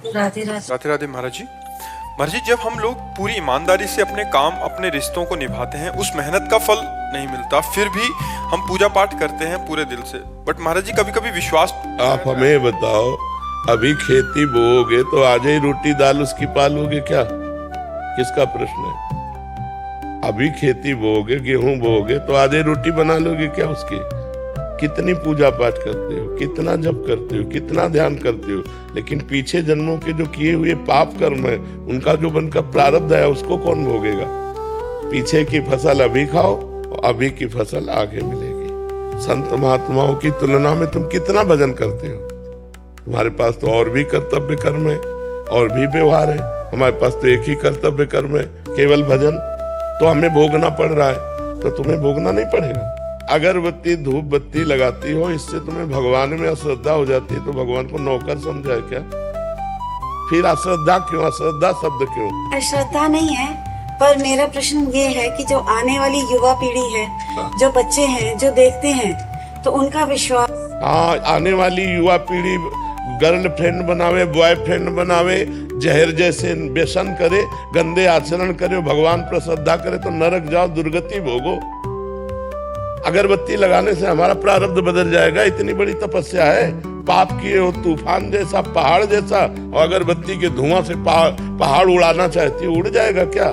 राधे राधे। राधे राधे महाराज जी। महाराज जी, जब हम लोग पूरी ईमानदारी से अपने काम अपने रिश्तों को निभाते हैं, उस मेहनत का फल नहीं मिलता, फिर भी हम पूजा पाठ करते हैं पूरे दिल से, बट महाराज जी कभी कभी विश्वास। आप हमें बताओ, अभी खेती बोओगे तो आज ही रोटी दाल उसकी पालोगे क्या? किसका प्रश्न है? अभी खेती बोओगे, गेहूं बोओगे तो आज ही रोटी बना लोगे क्या उसकी? कितनी पूजा पाठ करते हो, कितना जप करते हो, कितना ध्यान करते हो, लेकिन पीछे जन्मों के जो किए हुए पाप कर्म है, उनका जो बनकर प्रारब्ध है, उसको कौन भोगेगा? पीछे की फसल अभी खाओ, अभी की फसल आगे मिलेगी। संत महात्माओं की तुलना में तुम कितना भजन करते हो? तुम्हारे पास तो और भी कर्तव्य कर्म है, और भी व्यवहार है। हमारे पास तो एक ही कर्तव्य कर्म है, केवल भजन। तो हमें भोगना पड़ रहा है, तो तुम्हें भोगना नहीं पड़ेगा। अगरबत्ती धूप बत्ती लगाती हो, इससे तुम्हें भगवान में अश्रद्धा हो जाती है, तो भगवान को नौकर समझा है क्या? फिर अश्रद्धा क्यों? अश्रद्धा शब्द क्यों? अश्रद्धा नहीं है, पर मेरा प्रश्न ये है कि जो आने वाली युवा पीढ़ी है, जो बच्चे हैं, जो देखते हैं, तो उनका विश्वास। हाँ, आने वाली युवा पीढ़ी गर्लफ्रेंड बनावे, बॉयफ्रेंड बनावे, जहर जैसे व्यसन करे, गंदे आचरण करे, भगवान पर श्रद्धा करे, तो नरक जाओ, दुर्गति भोगो। अगरबत्ती लगाने से हमारा प्रारब्ध बदल जाएगा? इतनी बड़ी तपस्या है, पाप किए हो तूफान जैसा, पहाड़ जैसा, और अगरबत्ती के धुआं से पहाड़ उड़ाना चाहती है, उड़ जाएगा क्या?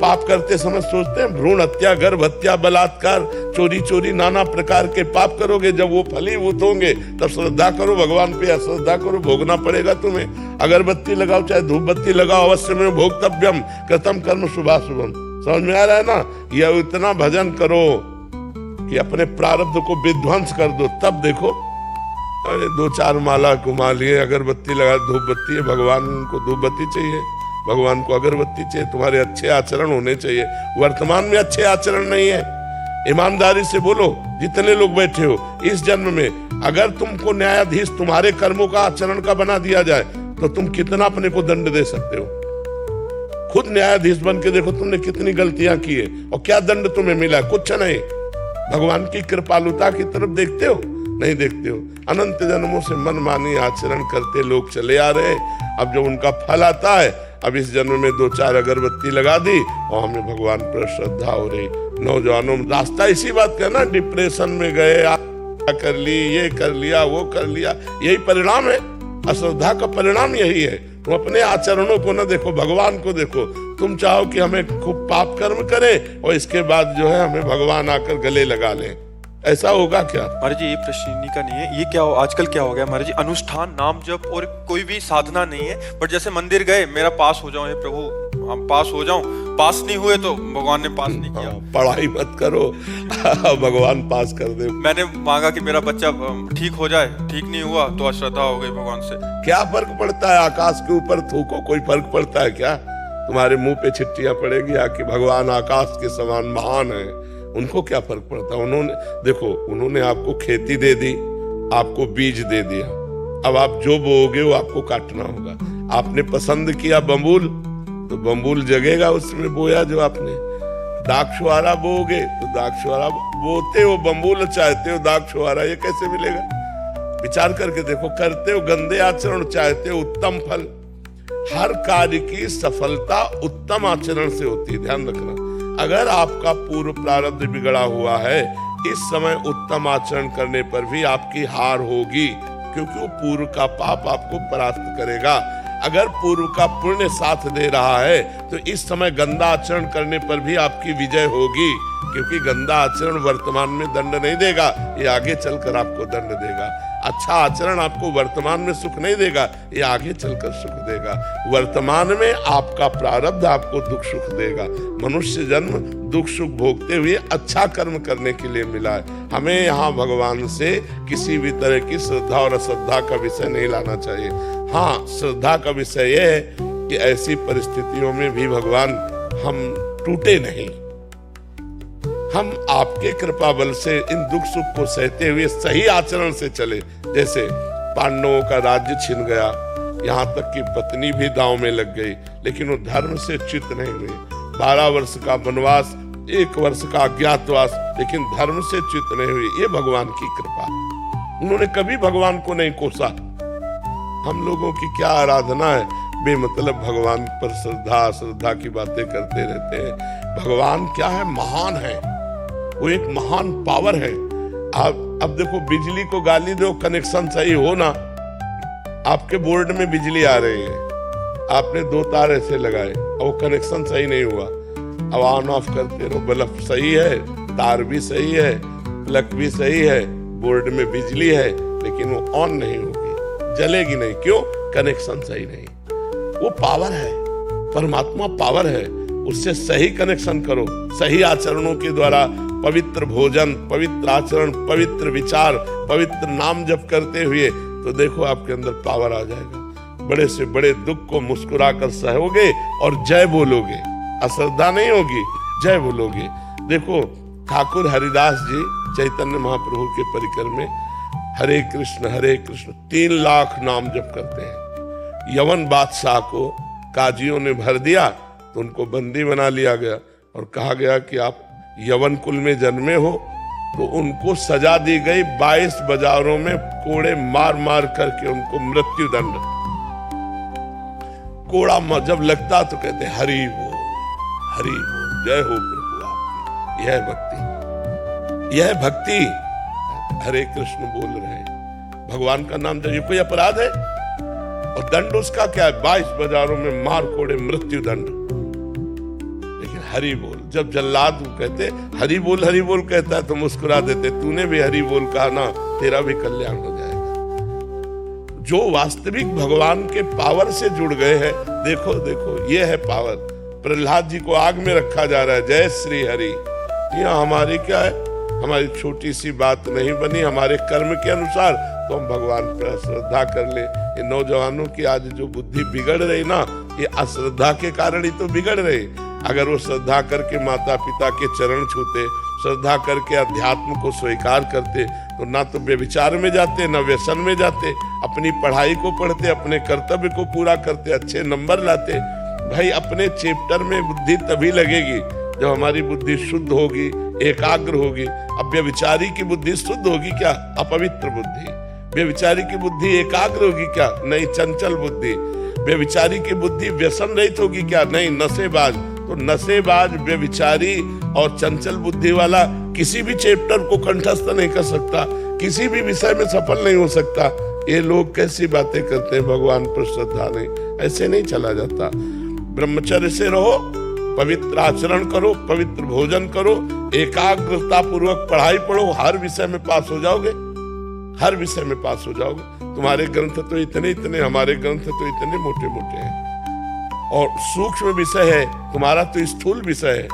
पाप करते समय सोचते हैं भ्रूण हत्या, गर्भ हत्या, बलात्कार, चोरी चोरी, नाना प्रकार के पाप करोगे, जब वो फलीभूत होंगे तब श्रद्धा करो भगवान पे, श्रद्धा करो, भोगना पड़ेगा तुम्हें। अगरबत्ती लगाओ चाहे धूप बत्ती लगाओ, अवश्य में भोक्तव्यम कृतम कर्म शुभाशुभम। समझ में आ रहा है ना? यह इतना भजन करो कि अपने प्रारब्ध को विध्वंस कर दो, तब देखो। अरे 2-4 माला घुमा लिए, अगरबत्ती लगा, धूप बत्ती है, भगवान को धूप बत्ती चाहिए, भगवान को अगरबत्ती चाहिए, तुम्हारे अच्छे आचरण होने चाहिए। वर्तमान में अच्छे आचरण नहीं है, ईमानदारी से बोलो। जितने लोग बैठे हो, इस जन्म में अगर तुमको न्यायाधीश तुम्हारे कर्मों का आचरण का बना दिया जाए, तो तुम कितना अपने को दंड दे सकते हो? खुद न्यायाधीश बन के देखो तुमने कितनी गलतियां की है, और क्या दंड तुम्हें मिला? कुछ नहीं। भगवान की कृपालुता की तरफ देखते हो? नहीं देखते हो। अनंत जन्मों से मनमानी आचरण करते लोग चले आ रहे। अब जब उनका फल आता है, अब इस जन्म में 2-4 अगरबत्ती लगा दी और हमें भगवान पर श्रद्धा हो रही। नौजवानों रास्ता इसी बात का ना, डिप्रेशन में गए, कर ली, ये कर लिया, वो कर लिया, यही परिणाम है। अश्रद्धा का परिणाम यही है। तुम अपने आचरणों को न देखो, भगवान को देखो। तुम चाहो कि हमें खूब पाप कर्म करें और इसके बाद जो है हमें भगवान आकर गले लगा लें, ऐसा होगा क्या? महाराज जी, ये प्रश्न का नहीं है। ये क्या आजकल क्या हो गया महाराज जी, अनुष्ठान नाम जप और कोई भी साधना नहीं है। बट जैसे मंदिर गए, मेरा पास हो जाओ, हे प्रभु हम पास हो जाऊं, पास नहीं हुए तो भगवान ने पास नहीं किया। पढ़ाई मत करो, भगवान पास कर दे। मैंने मांगा कि मेरा बच्चा ठीक हो जाए, ठीक नहीं हुआ तो अश्रद्धा हो गई भगवान से। क्या फर्क पड़ता है? आकाश के ऊपर थूको, कोई फर्क पड़ता है क्या? तुम्हारे मुंह पे छिट्टियां पड़ेगी कि भगवान आकाश के समान महान है, उनको क्या फर्क पड़ता? उन्होंने देखो, उन्होंने आपको खेती दे दी, आपको बीज दे दिया, अब आप जो बोओगे वो आपको काटना होगा। आपने पसंद किया बम्बूल, तो बम्बूल जगेगा उसमें बोया जो आपने। दाक्षुआरा बोओगे तो दाक्षुआरा बोते हो, बम्बूल चाहते हो, दाक्षुआरा ये कैसे मिलेगा? विचार करके देखो। करते हो गंदे आचरण, चाहते हो उत्तम फल। हर कार्य की सफलता उत्तम आचरण से होती है, ध्यान रखना। अगर आपका पूर्व प्रारब्ध बिगड़ा हुआ है, इस समय उत्तम आचरण करने पर भी आपकी हार होगी, क्योंकि वो पूर्व का पाप आपको परास्त करेगा। अगर पूर्व का पुण्य साथ दे रहा है, तो इस समय गंदा आचरण करने पर भी आपकी विजय होगी, क्योंकि गंदा आचरण वर्तमान में दंड नहीं देगा, ये आगे चलकर आपको दंड देगा। अच्छा आचरण आपको वर्तमान में सुख नहीं देगा, ये आगे चलकर सुख देगा। वर्तमान में आपका प्रारब्ध आपको दुख सुख देगा। मनुष्य जन्म दुख सुख भोगते हुए अच्छा कर्म करने के लिए मिला है। हमें यहाँ भगवान से किसी भी तरह की श्रद्धा और अश्रद्धा का विषय नहीं लाना चाहिए। हाँ, श्रद्धा का विषय यह है कि ऐसी परिस्थितियों में भी भगवान हम टूटे नहीं, हम आपके कृपा बल से इन दुख सुख को सहते हुए सही आचरण से चले। जैसे पांडवों का राज्य छिन गया, यहाँ तक कि पत्नी भी दांव में लग गई, लेकिन वो धर्म से च्युत नहीं हुए। 12 वर्ष का वनवास, 1 वर्ष का अज्ञातवास, लेकिन धर्म से च्युत नहीं हुई। ये भगवान की कृपा। उन्होंने कभी भगवान को नहीं कोसा, हम लोगों की क्या आराधना है, बेमतलब भगवान पर श्रद्धा की बातें करते रहते हैं। भगवान क्या है, महान है, वो एक महान पावर है। आप अब देखो, बिजली को गाली दो, कनेक्शन सही हो ना, आपके बोर्ड में बिजली आ रही है, आपने 2 तार ऐसे लगाए और वो कनेक्शन सही नहीं हुआ, अब ऑन ऑफ करते रहो, बल्ब सही है, तार भी सही है, प्लग भी सही है, बोर्ड में बिजली है, लेकिन वो ऑन नहीं होगी, जलेगी नहीं। क्यों? कनेक्शन सही नहीं। वो पावर है, परमात्मा पावर है, उससे सही कनेक्शन करो, सही आचरणों के द्वारा, पवित्र भोजन, पवित्र आचरण, पवित्र विचार, पवित्र नाम जप करते हुए, तो देखो आपके अंदर पावर आ जाएगा। बड़े से बड़े दुख को मुस्कुरा कर सहोगे और जय बोलोगे, अश्रद्धा नहीं होगी, जय बोलोगे। देखो ठाकुर हरिदास जी चैतन्य महाप्रभु के परिकर में हरे कृष्ण 3 लाख नाम जप करते हैं। यवन बादशाह को काजियों ने भर दिया तो उनको बंदी बना लिया गया और कहा गया कि आप यवन कुल में जन्मे हो, तो उनको सजा दी गई 22 बाजारों में कोड़े मार मार करके उनको मृत्यु दंड। कोड़ा जब लगता तो कहते हरि बोल, हरि बोल, जय हो प्रभु आपकी। यह भक्ति, यह भक्ति। हरे कृष्ण बोल रहे हैं, भगवान का नाम जब, ये कोई अपराध है? और दंड उसका क्या है? 22 बाजारों में मार कोड़े मृत्यु दंड। लेकिन हरि बोल, जब जल्लाद कहते हरि बोल कहता है तो मुस्कुरा देते, तूने भी हरि बोल कहा ना, तेरा भी कल्याण हो जाएगा। जो वास्तविक भगवान के पावर से जुड़ गए हैं, देखो देखो ये है पावर। प्रहलाद जी को आग में रखा जा रहा है, जय श्री हरि। यहाँ हमारी क्या है, हमारी छोटी सी बात नहीं बनी, हमारे कर्म के अनुसार तो हम भगवान पर श्रद्धा कर ले। ये नौजवानों की आज जो बुद्धि बिगड़ रही ना, ये अश्रद्धा के कारण ही तो बिगड़ रही। अगर वो श्रद्धा करके माता पिता के चरण छूते, श्रद्धा करके अध्यात्म को स्वीकार करते, तो ना तो व्यभिचार में जाते, ना व्यसन में जाते, अपनी पढ़ाई को पढ़ते, अपने कर्तव्य को पूरा करते, अच्छे नंबर लाते। भाई अपने चैप्टर में बुद्धि तभी लगेगी जब हमारी बुद्धि शुद्ध होगी, एकाग्र होगी। अब व्यभिचारी की बुद्धि शुद्ध होगी क्या? अपवित्र बुद्धि। व्यभिचारी की बुद्धि एकाग्र होगी क्या? नहीं, चंचल बुद्धि। व्यभिचारी की बुद्धि व्यसन रहित होगी क्या? नहीं, नशेबाज। तो नशेबाज, व्यभिचारी और चंचल बुद्धि वाला किसी भी चैप्टर को कंठस्थ नहीं कर सकता, किसी भी विषय में सफल नहीं हो सकता। ये लोग कैसी बातें करते हैं, भगवान पर श्रद्धा नहीं, ऐसे नहीं चला जाता। ब्रह्मचर्य से रहो, पवित्र आचरण करो, पवित्र भोजन करो, एकाग्रता पूर्वक पढ़ाई पढ़ो, हर विषय में पास हो जाओगे, हर विषय में पास हो जाओगे। तुम्हारे ग्रंथ तो इतने, हमारे ग्रंथ तो इतने मोटे मोटे हैं, और सूक्ष्म विषय है, तुम्हारा तो स्थूल विषय है।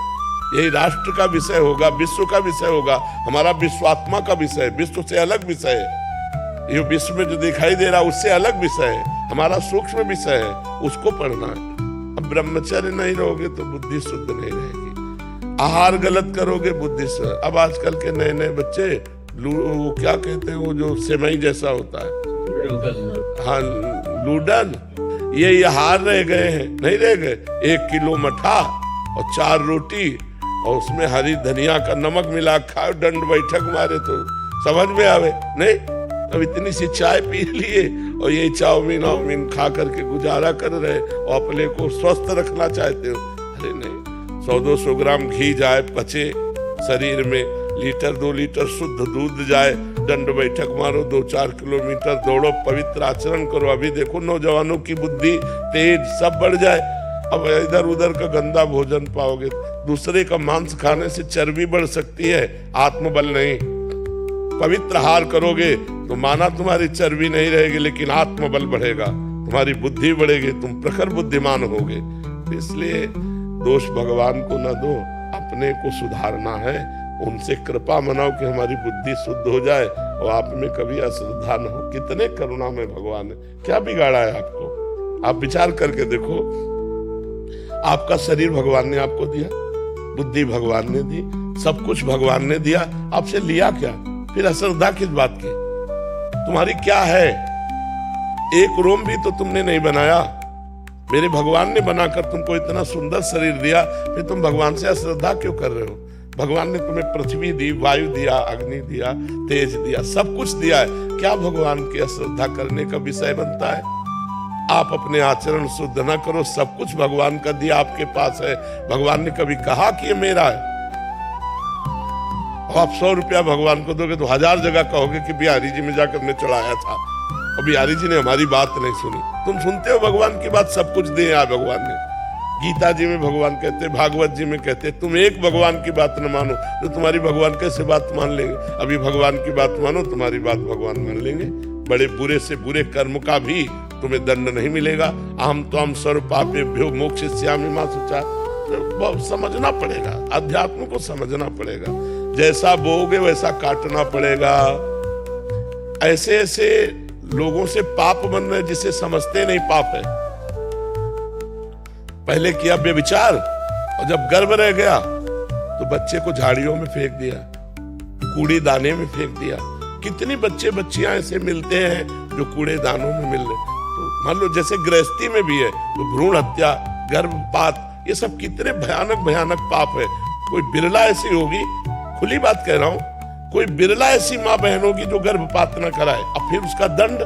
यही राष्ट्र का विषय होगा, विश्व का विषय होगा, हमारा विश्वात्मा का विषय है, विश्व से अलग विषय है। ये विश्व में जो दिखाई दे रहा उससे अलग विषय है, हमारा सूक्ष्म विषय है, उसको पढ़ना है। अब ब्रह्मचर्य नहीं रहोगे तो बुद्धि शुद्ध नहीं रहेगी। आहार गलत करोगे, बुद्धि शुद्ध। अब आजकल के नए नए बच्चे वो क्या कहते हैं, वो जो सेवई जैसा होता है, हाँ लूडन, ये हार रह गए हैं, नहीं रह गए। 1 किलो मठा और 4 रोटी और उसमें हरी धनिया का नमक मिला खाओ, दंड बैठक मारे तो समझ में आवे नहीं। अब इतनी सी चाय पी लिए और ये चाउमीन खा करके गुजारा कर रहे और अपने को स्वस्थ रखना चाहते हो। अरे नहीं, 100-200 ग्राम घी जाए, पचे शरीर में, 1-2 लीटर शुद्ध दूध जाए, दंड बैठक मारो, 2-4 किलोमीटर दौड़ो, पवित्र आचरण करो। अभी देखो नौजवानों की बुद्धि तेज सब बढ़ जाए। अब इधर उधर का गंदा भोजन पाओगे, दूसरे का मांस खाने से चर्बी बढ़ सकती है, आत्मबल नहीं। पवित्र आहार करोगे तो माना तुम्हारी चर्बी नहीं रहेगी, लेकिन आत्मबल बढ़ेगा, तुम्हारी बुद्धि बढ़ेगी, तुम प्रखर बुद्धिमान होगे। इसलिए दोष भगवान को न दो, अपने को सुधारना है, उनसे कृपा मनाओ कि हमारी बुद्धि शुद्ध हो जाए और आप में कभी अश्रद्धा न हो। कितने करुणा में भगवान ने क्या बिगाड़ा है आपको, आप विचार करके देखो। आपका शरीर भगवान ने आपको दिया, बुद्धि भगवान ने दी, सब कुछ भगवान ने दिया, आपसे लिया क्या? फिर अश्रद्धा किस बात की? तुम्हारी क्या है? एक रोम भी तो तुमने नहीं बनाया, मेरे भगवान ने बनाकर तुमको इतना सुंदर शरीर दिया, फिर तुम भगवान से अश्रद्धा क्यों कर रहे हो? भगवान ने तुम्हें पृथ्वी दी, वायु दिया, अग्नि दिया, तेज दिया, सब कुछ दिया है, क्या भगवान की अश्रद्धा करने का विषय बनता है? आप अपने आचरण शुद्ध ना करो, सब कुछ भगवान का दिया आपके पास है। भगवान ने कभी कहा कि ये मेरा है? आप 100 रुपया भगवान को दोगे तो 1000 जगह कहोगे कि बिहारी जी में जाकर मैं चढ़ाया था और बिहारी जी ने हमारी बात नहीं सुनी। तुम सुनते हो भगवान की बात, सब कुछ दिया भगवान ने। गीता जी में भगवान कहते, भागवत जी में कहते, तुम एक भगवान की बात न मानो तो तुम्हारी भगवान कैसे बात मान लेंगे? अभी भगवान की बात मानो, तुम्हारी बात भगवान मान लेंगे। बड़े बुरे से बुरे कर्म का भी तुम्हें दंड नहीं मिलेगा। अहम त्वं सर्व पापेभ्यो मोक्षयिष्यामि मा शुचा। समझना पड़ेगा, अध्यात्म को समझना पड़ेगा। जैसा बोओगे वैसा काटना पड़ेगा। ऐसे ऐसे लोगों से पाप बन रहे जिसे समझते नहीं पाप है। पहले किया व्यभिचार और जब गर्भ रह गया तो बच्चे को झाड़ियों में फेंक दिया, कूड़े दाने में फेंक दिया। कितनी बच्चे बच्चियां ऐसे मिलते हैं जो कूड़े दानों में मिल रहे। तो मान लो जैसे गृहस्थी में भी है तो भ्रूण हत्या, गर्भपात, ये सब कितने भयानक भयानक पाप है। कोई बिरला ऐसी होगी, खुली बात कह रहा हूं, कोई बिरला ऐसी मां बहन होगी जो गर्भपात न कराए। अब फिर उसका दंड,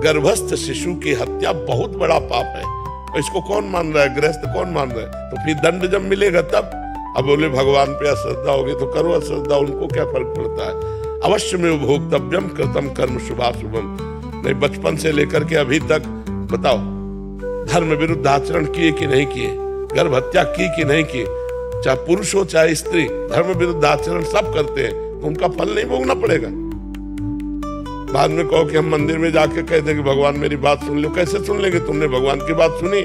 गर्भस्थ शिशु की हत्या बहुत बड़ा पाप है। और इसको कौन मान रहा है? गृहस्थ कौन मान रहा है? तो फिर दंड जब मिलेगा तब। अब बोले भगवान पे अश्रद्धा होगी तो करो अश्रद्धा, उनको क्या फर्क पड़ता है? अवश्य में भोक्तव्यम कृतम कर्म शुभाशुभम। नहीं, बचपन से लेकर के अभी तक बताओ, धर्म विरुद्ध आचरण किए कि नहीं किए, गर्भ हत्या की कि नहीं की, चाहे पुरुष हो चाहे स्त्री, धर्म विरुद्ध आचरण सब करते हैं, तो उनका फल नहीं भोगना पड़ेगा? बाद में कहो कि हम मंदिर में जाके कह दें कि भगवान मेरी बात सुन लो। कैसे सुन लेंगे? तुमने भगवान की बात सुनी?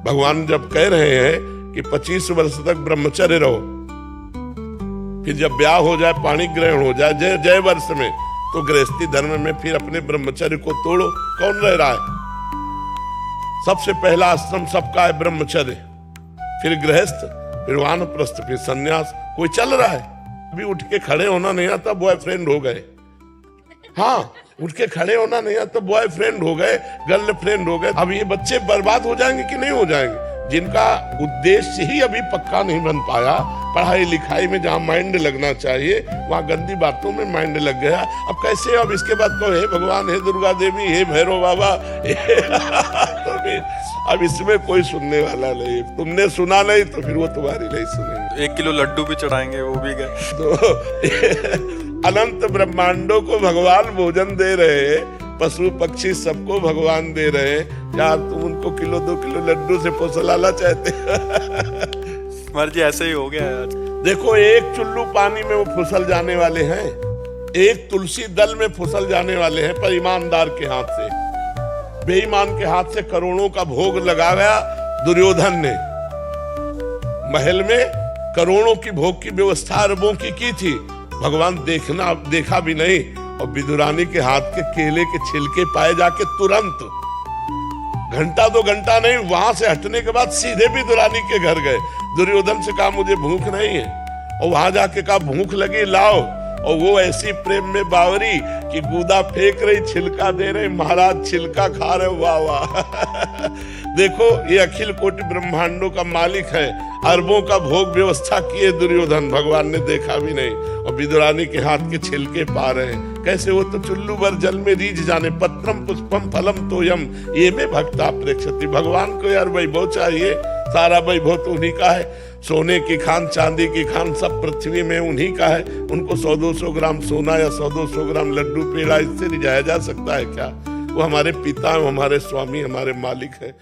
भगवान जब कह रहे हैं कि 25 वर्ष तक ब्रह्मचर्य रहो, फिर जब ब्याह हो जाए, पाणी ग्रहण हो जाए जय वर्ष में, तो गृहस्थी धर्म में फिर अपने ब्रह्मचर्य को तोड़ो। कौन रह रहा है? सबसे पहला आश्रम सबका है ब्रह्मचर्य, फिर गृहस्थ, फिर वानप्रस्थ, फिर सन्यास। कोई चल रहा है? अभी उठ के खड़े होना नहीं आता, बॉयफ्रेंड हो गए। हाँ, उठ के खड़े होना नहीं आता, बॉयफ्रेंड हो गए, गर्लफ्रेंड हो गए। अब ये बच्चे बर्बाद हो जाएंगे कि नहीं हो जाएंगे? जिनका उद्देश्य ही अभी पक्का नहीं बन पाया, पढ़ाई लिखाई में जहाँ माइंड लगना चाहिए वहाँ गंदी बातों में माइंड लग गया। अब कैसे? अब इसके बाद कहो हे भगवान, हे दुर्गा देवी, हे भैरव बाबा। तो फिर अब इसमें कोई सुनने वाला नहीं। तुमने सुना नहीं तो फिर वो तुम्हारी नहीं सुनेंगे। 1 किलो लड्डू भी चढ़ाएंगे, वो भी गए। तो अनंत ब्रह्मांडों को भगवान भोजन दे रहे हैं, पशु पक्षी सबको भगवान दे रहे हैं। यार तुम उनको 1-2 किलो लड्डू से फुसलाना चाहते? महाराज जी ऐसे ही हो गया है आज। देखो, एक चुल्लू पानी में वो फुसल जाने वाले हैं, एक तुलसी दल में फुसल जाने वाले हैं, पर ईमानदार के हाथ से। बेईमान के हाथ से करोड़ों का भोग लगाया दुर्योधन ने। महल में करोड़ों की भोग की व्यवस्था अरबों की थी। भगवान देखा भी नहीं, और विदुरानी के हाथ के केले के छिलके पाए जाके तुरंत, घंटा 2 घंटा नहीं, वहां से हटने के बाद सीधे विदुरानी के घर गए। दुर्योधन से कहा मुझे भूख नहीं है, और वहां जाके कहा भूख लगी लाओ, और वो ऐसी प्रेम में बावरी कि गूदा फेंक रही, छिलका दे रही, महाराज छिलका खा रहे। वाह वाह। देखो, ये अखिल कोटि ब्रह्मांडों का मालिक है, अरबों का भोग व्यवस्था किए दुर्योधन, भगवान ने देखा भी नहीं, और विदुरानी के हाथ के छिलके पा रहे हैं। कैसे? वो तो चुल्लू भर जल में रीझ जाने, पत्रम पुष्पम फलम तोयम ये में भक्ता प्रेक्षति। भगवान को यार वैभव चाहिए, सारा वैभव तो उन्हीं का है। सोने की खान, चांदी की खान, सब पृथ्वी में उन्हीं का है। उनको 100-200 ग्राम सोना या 100-200 ग्राम लड्डू पेड़ा इससे रिझाया जा सकता है क्या? वो हमारे पिता, हमारे स्वामी, हमारे मालिक है।